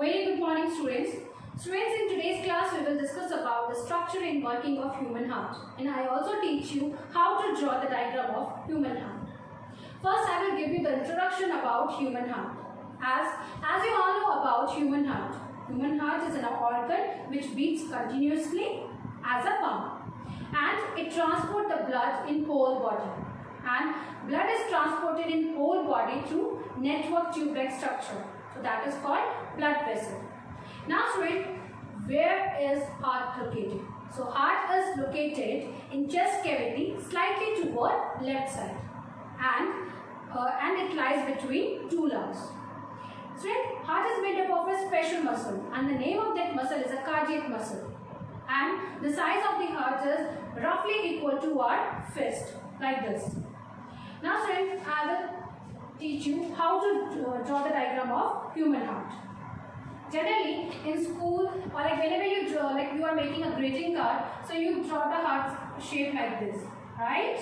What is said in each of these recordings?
Very good morning, students. Students, in today's class we will discuss about the structure and working of human heart, and I also teach you how to draw the diagram of human heart. First, I will give you the introduction about human heart. As you all know about human heart is an organ which beats continuously as a pump, and it transports the blood in whole body, and blood is transported in whole body through network tube-like structure. So that is called blood vessel. Now student, where is heart located? So heart is located in chest cavity, slightly toward left side, and it lies between two lungs. Student, heart is made up of a special muscle, and the name of that muscle is a cardiac muscle, and the size of the heart is roughly equal to our fist, like this. Now student, I will teach you how to draw the diagram of human heart. Generally, in school or like whenever you draw, like you are making a greeting card, so you draw the heart shape like this, right?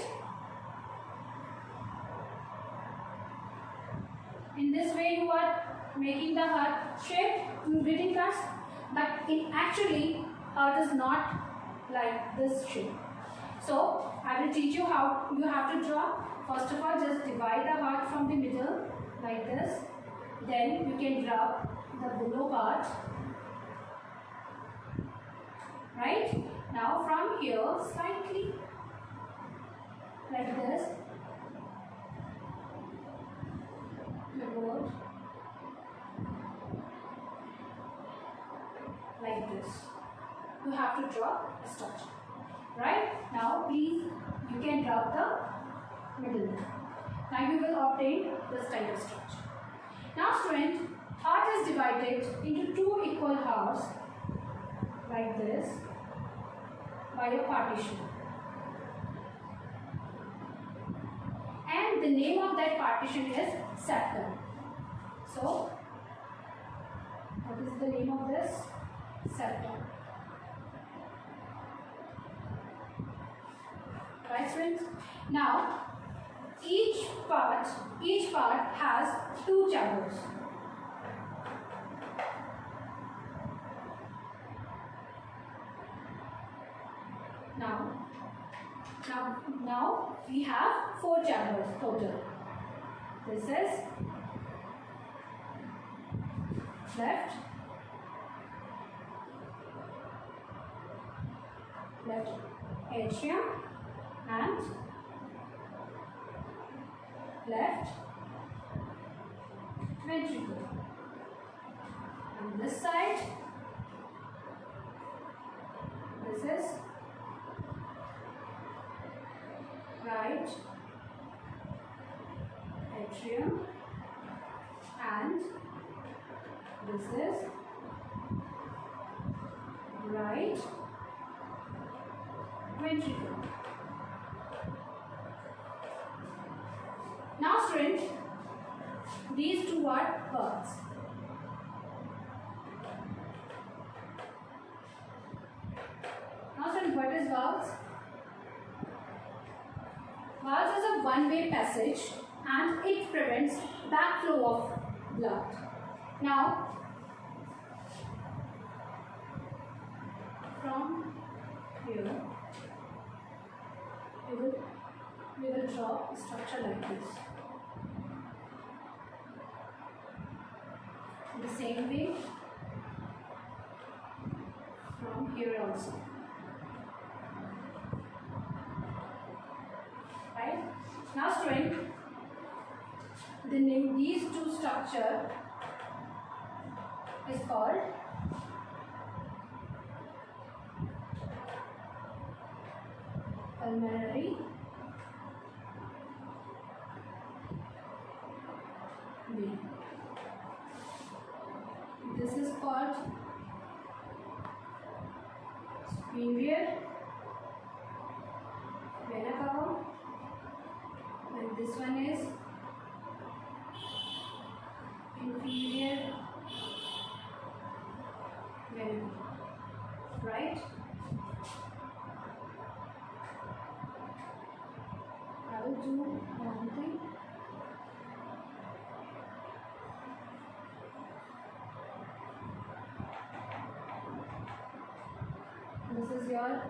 In this way, you are making the heart shape in greeting cards, but actually, heart is not like this shape. So, I will teach you how you have to draw. First of all, just divide the heart from the middle like this. Then you can draw the below part. Right? Now from here, slightly like this, toward like this. You have to draw a structure. Right? Now please, you can draw the middle. Now you will obtain this type of structure. Now student, heart is divided into two equal halves like this by a partition. And the name of that partition is septum. So, what is the name of this? Septum. Right students? Now, each part has two chambers. Now we have four chambers total. This is left atrium and left ventricle. On this side, this is right atrium and this is right ventricle. Now student, these two are valves. Now student, what is valves? Valves is a one-way passage and it prevents backflow of blood. Now, from here, we will draw a structure like this. The same way from here also. Right? Now student, the name these two structure is called pulmonary vein. This is called superior vena cava, and this one is inferior vena, right? I will do one thing. this is your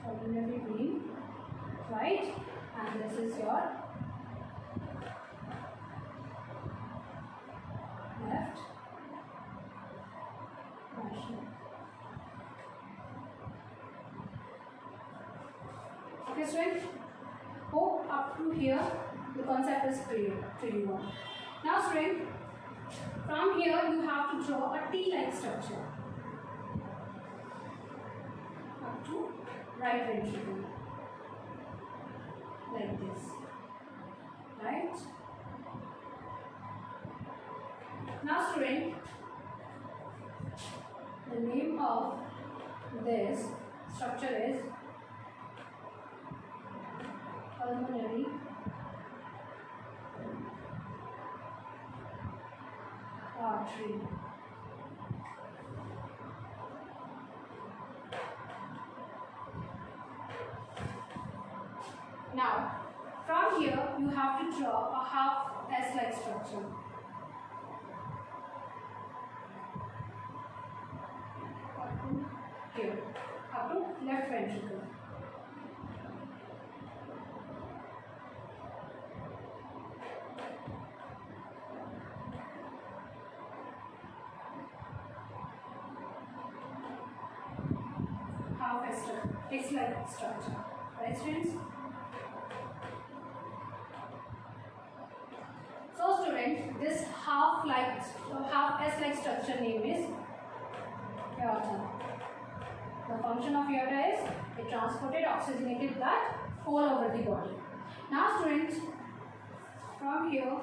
pulmonary vein, right? And this is your left margin. Okay, students. Hope up to here the concept is clear to you all. Now, students, from here you have to draw a T-like structure up to right ventricle, like this, right? Now, student, the name of this structure is pulmonary artery. Now, from here you have to draw a half S-like structure. Up to here, up to left ventricle. Half S-like structure, right, students? So, students, this half S-like structure name is aorta. The function of aorta is it transported oxygenated blood all over the body. Now, students, from here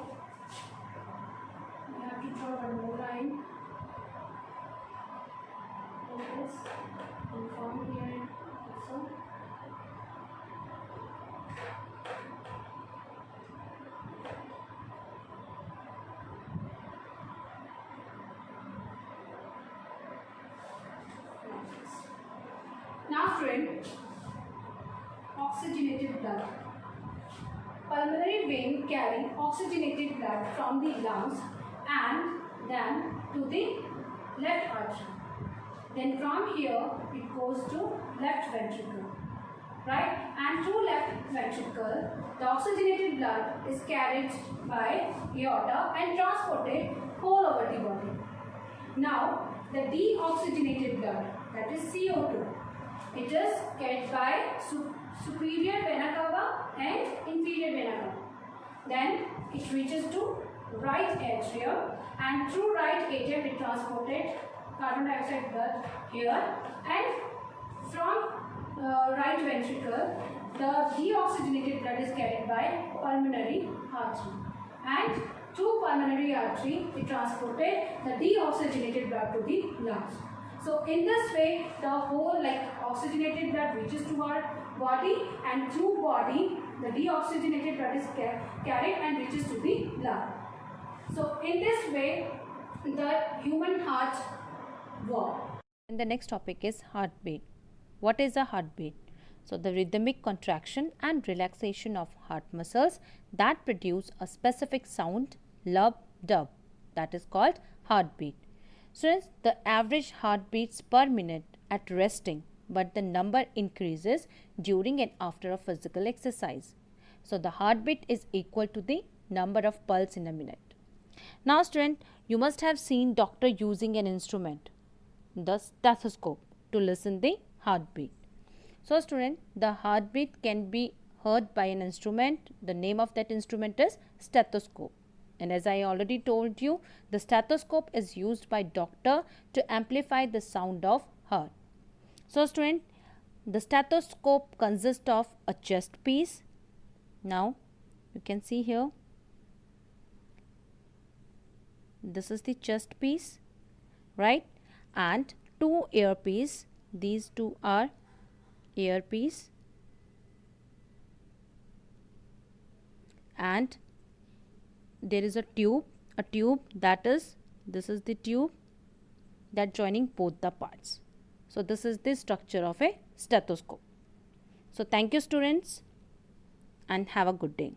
we have to draw one more line like this, and from here also. Now, student, oxygenated blood. Pulmonary vein carry oxygenated blood from the lungs and then to the left artery. Then from here it goes to left ventricle, right? And through left ventricle, the oxygenated blood is carried by aorta and transported all over the body. Now, the deoxygenated blood, that is CO2, it is carried by superior vena cava and inferior vena cava. Then it reaches to right atrium, and through right atrium it transported carbon dioxide blood here, and from right ventricle the deoxygenated blood is carried by pulmonary artery, and through pulmonary artery it transported the deoxygenated blood to the lungs. So in this way the whole oxygenated blood reaches to our body, and through body the deoxygenated blood is carried and reaches to the lung. So in this way the human heart works. And the next topic is heartbeat. What is a heartbeat? So the rhythmic contraction and relaxation of heart muscles that produce a specific sound, lub dub, that is called heartbeat. Students, the average heartbeats per minute at resting, but the number increases during and after a physical exercise. So the heartbeat is equal to the number of pulse in a minute. Now, student, you must have seen doctor using an instrument, the stethoscope, to listen the heartbeat. So, student, the heartbeat can be heard by an instrument. The name of that instrument is stethoscope. And as I already told you, the stethoscope is used by doctor to amplify the sound of heart. So, student, the stethoscope consists of a chest piece. Now, you can see here, this is the chest piece, right? And two earpiece. These two are earpiece, and there is a tube that is, this is the tube that joining both the parts. So this is the structure of a stethoscope. So thank you, students, and have a good day.